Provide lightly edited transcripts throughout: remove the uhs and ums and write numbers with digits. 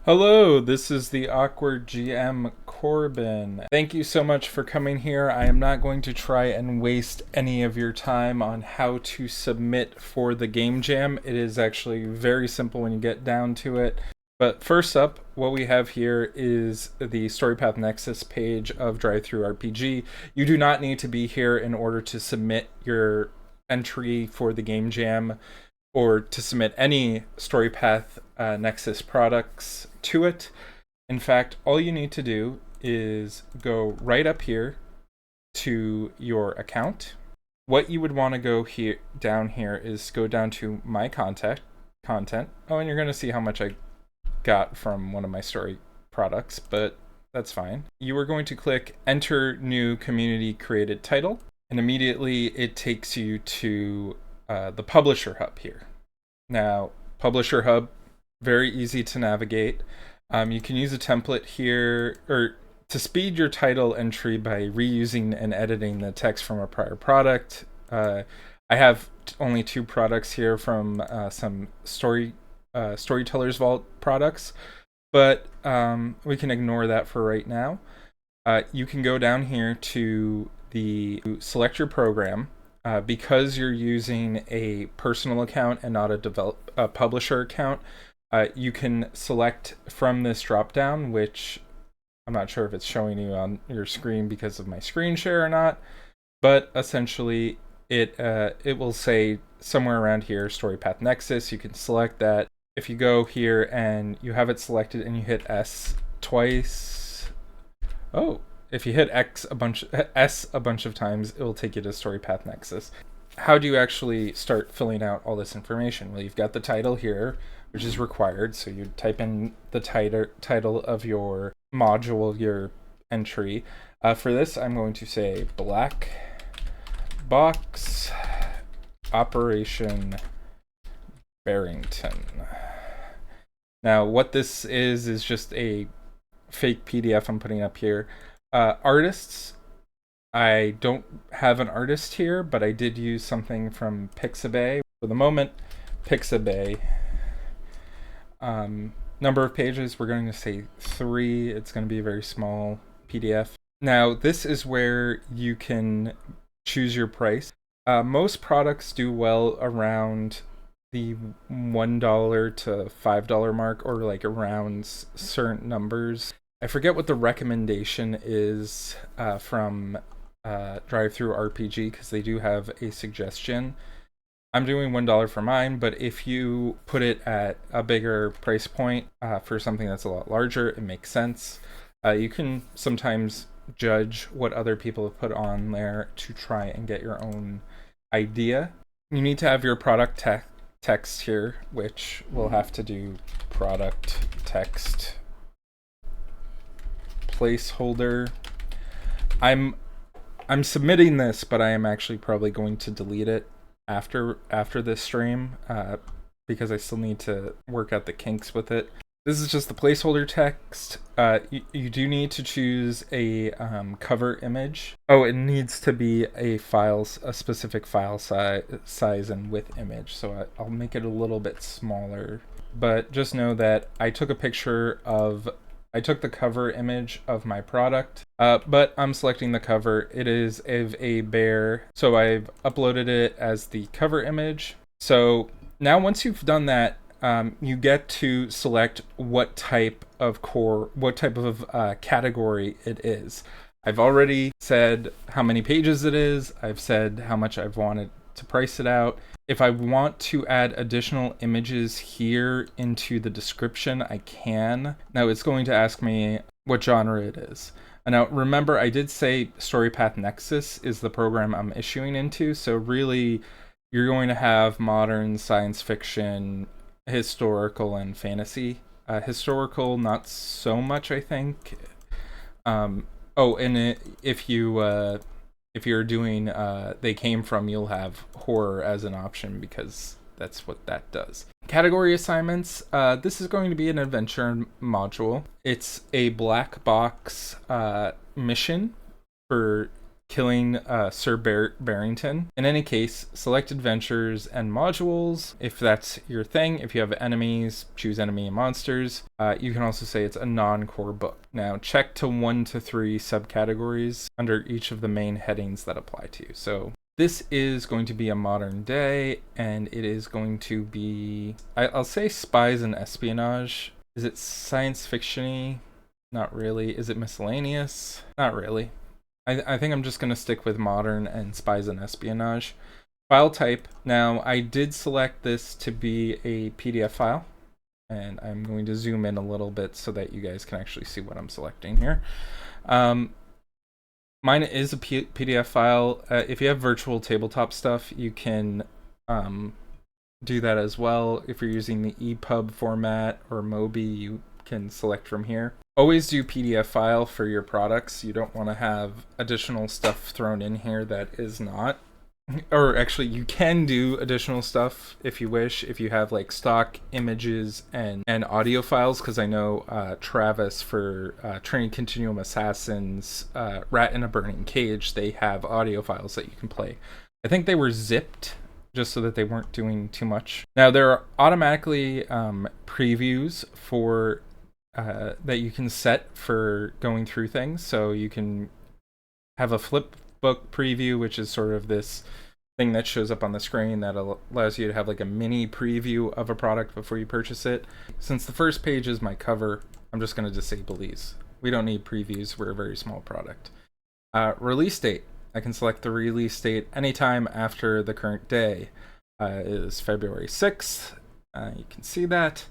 Hello, this is the Awkward GM Corbin. Thank you so much for coming here. I am not going to try and waste any of your time on how to submit for the Game Jam. It is actually very simple when you get down to it. But first up, what we have here is the Storypath Nexus page of DriveThruRPG. You do not need to be here in order to submit your entry for the Game Jam or to submit any Storypath Nexus products to it. In fact, all you need to do is go right up here to your account. What you would want to go here down here is go down to my content. Oh, and you're going to see how much I got from one of my story products, but that's fine. You are going to click enter new community created title, and immediately it takes you to the Publisher Hub here. Now, Publisher Hub, very easy to navigate. You can use a template here, or to speed your title entry by reusing and editing the text from a prior product. I have only 2 products here from some Storyteller's Vault products, but we can ignore that for right now. You can go down here to select your program. Because you're using a personal account and not a publisher account, you can select from this drop-down, which I'm not sure if it's showing you on your screen because of my screen share or not, but essentially it will say somewhere around here, Storypath Nexus. You can select that. If you go here and you have it selected and you hit S twice, if you hit S a bunch of times, it will take you to Storypath Nexus. How do you actually start filling out all this information? Well, you've got the title here, which is required. So you type in the title of your module, your entry. For this, I'm going to say Black Box Operation Barrington. Now, what this is just a fake PDF I'm putting up here. Artists, I don't have an artist here, but I did use something from Pixabay. For the moment, Pixabay. Number of pages, we're going to say 3. It's going to be a very small PDF. Now, this is where you can choose your price. Most products do well around the $1 to $5 mark, or like around certain numbers. I forget what the recommendation is from DriveThruRPG, because they do have a suggestion. I'm doing $1 for mine, but if you put it at a bigger price point for something that's a lot larger, it makes sense. You can sometimes judge what other people have put on there to try and get your own idea. You need to have your product text here, which we'll have to do product text placeholder. I'm submitting this, but I am actually probably going to delete it after this stream because I still need to work out the kinks with it. This is just the placeholder text. You do need to choose a cover image. Oh, it needs to be a specific file size and width image. So I'll make it a little bit smaller. But just know that I took the cover image of my product, but I'm selecting the cover. It is of a bear, so I've uploaded it as the cover image. So now once you've done that, you get to select what type of category it is. I've already said how many pages it is. I've said how much I've wanted to price it out. If I want to add additional images here into the description, I can. Now it's going to ask me what genre it is. And now remember, I did say Storypath Nexus is the program I'm issuing into, so really you're going to have modern, science fiction, historical, and fantasy. Historical, not so much, I think. If you're doing They Came From, you'll have horror as an option because that's what that does. Category assignments. This is going to be an adventure module. It's a black box mission for killing Sir Barrington. In any case, select adventures and modules if that's your thing. If you have enemies, choose enemy and monsters. You can also say it's a non-core book. Now check to 1 to 3 subcategories under each of the main headings that apply to you. So this is going to be a modern day, and it is going to be, I'll say spies and espionage. Is it science fiction-y? Not really. Is it miscellaneous? Not really. I think I'm just going to stick with modern and spies and espionage. File type. Now, I did select this to be a PDF file, and I'm going to zoom in a little bit so that you guys can actually see what I'm selecting here. Mine is a PDF file. If you have virtual tabletop stuff, you can do that as well. If you're using the EPUB format or Mobi, you can select from here. Always do PDF file for your products. You don't want to have additional stuff thrown in here that is not. Or actually, you can do additional stuff if you wish, if you have like stock images and audio files, because I know Travis for Trinity Continuum Assassins, Rat in a Burning Cage, they have audio files that you can play. I think they were zipped just so that they weren't doing too much. Now, there are automatically previews for that you can set for going through things. So you can have a flip book preview, which is sort of this thing that shows up on the screen that allows you to have like a mini preview of a product before you purchase it. Since the first page is my cover, I'm just going to disable these. We don't need previews. We're a very small product. Release date. I can select the release date anytime after the current day. Is February 6th. You can see that.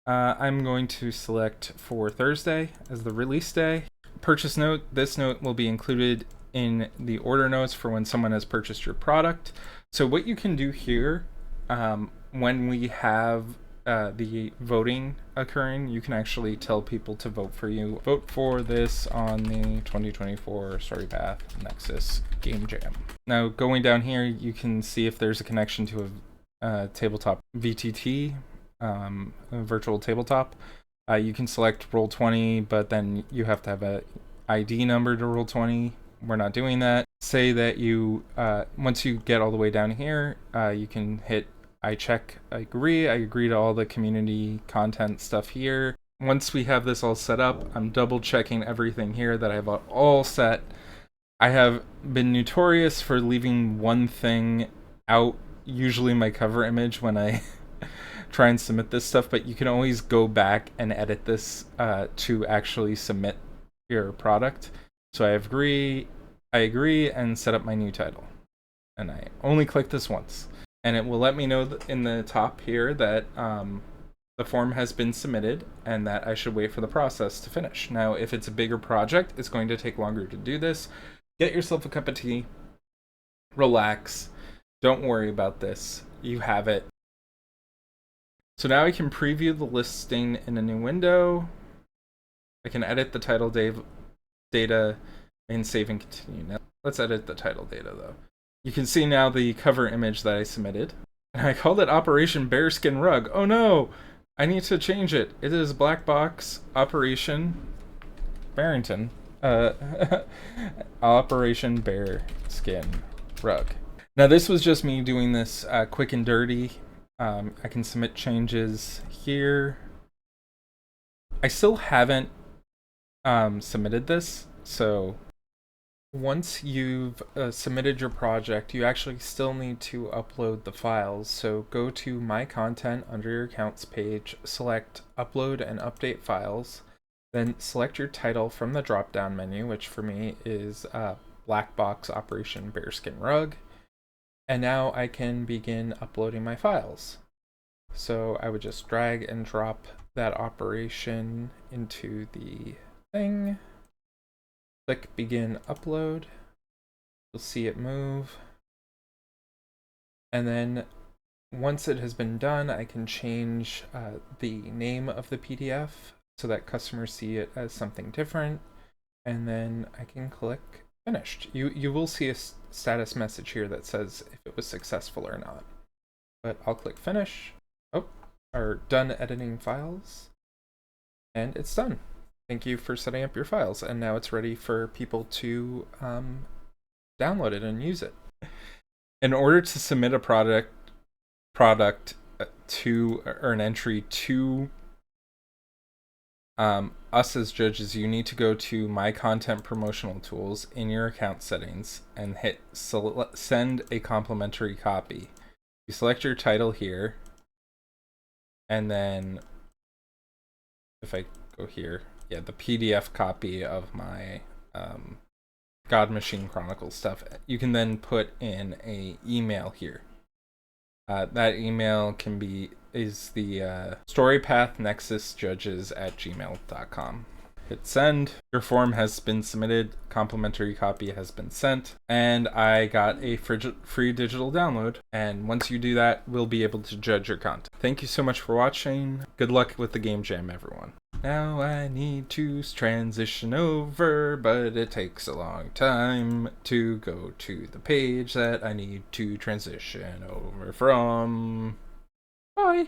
I'm going to select for Thursday as the release day. Purchase note. This note will be included in the order notes for when someone has purchased your product. So what you can do here, when we have the voting occurring, you can actually tell people to vote for you. Vote for this on the 2024 Storypath Nexus Game Jam. Now going down here, you can see if there's a connection to a tabletop VTT, a virtual tabletop. You can select Roll20, but then you have to have a ID number to Roll20. We're not doing that. Say that you, once you get all the way down here, you can hit I agree to all the community content stuff here. Once we have this all set up, I'm double checking everything here that I have all set. I have been notorious for leaving one thing out, usually my cover image, when I try and submit this stuff, but you can always go back and edit this to actually submit your product. So I agree and set up my new title. And I only click this once. And it will let me know in the top here that the form has been submitted and that I should wait for the process to finish. Now, if it's a bigger project, it's going to take longer to do this. Get yourself a cup of tea, relax, don't worry about this. You have it. So now I can preview the listing in a new window. I can edit the title data and save and continue. Now, let's edit the title data though. You can see now the cover image that I submitted. And I called it Operation Bearskin Rug. Oh no! I need to change it. It is Black Box Operation Barrington. Operation Bearskin Rug. Now this was just me doing this quick and dirty. I can submit changes here. I still haven't submitted this, so once you've submitted your project, you actually still need to upload the files. So go to My Content under your Accounts page, select Upload and Update Files, then select your title from the drop-down menu, which for me is Black Box Operation Bearskin Rug. And now I can begin uploading my files. So I would just drag and drop that operation into the thing. Click Begin Upload. You'll see it move. And then once it has been done, I can change the name of the PDF so that customers see it as something different. And then I can click Finished. You will see a status message here that says if it was successful or not. But I'll click Finish. Oh, or Done Editing Files. And it's done. Thank you for setting up your files, and now it's ready for people to download it and use it. In order to submit a product to, or an entry to us as judges, you need to go to My Content Promotional Tools in your account settings and hit send a complimentary copy. You select your title here, and then if I go here, yeah, the PDF copy of my God Machine Chronicles stuff, you can then put in a email here. That email is the Storypath Nexus Judges at gmail.com. Hit send. Your form has been submitted. Complimentary copy has been sent, and I got a free digital download. And once you do that, we'll be able to judge your content. Thank you so much for watching. Good luck with the game jam, everyone. Now I need to transition over, but it takes a long time to go to the page that I need to transition over from. Bye.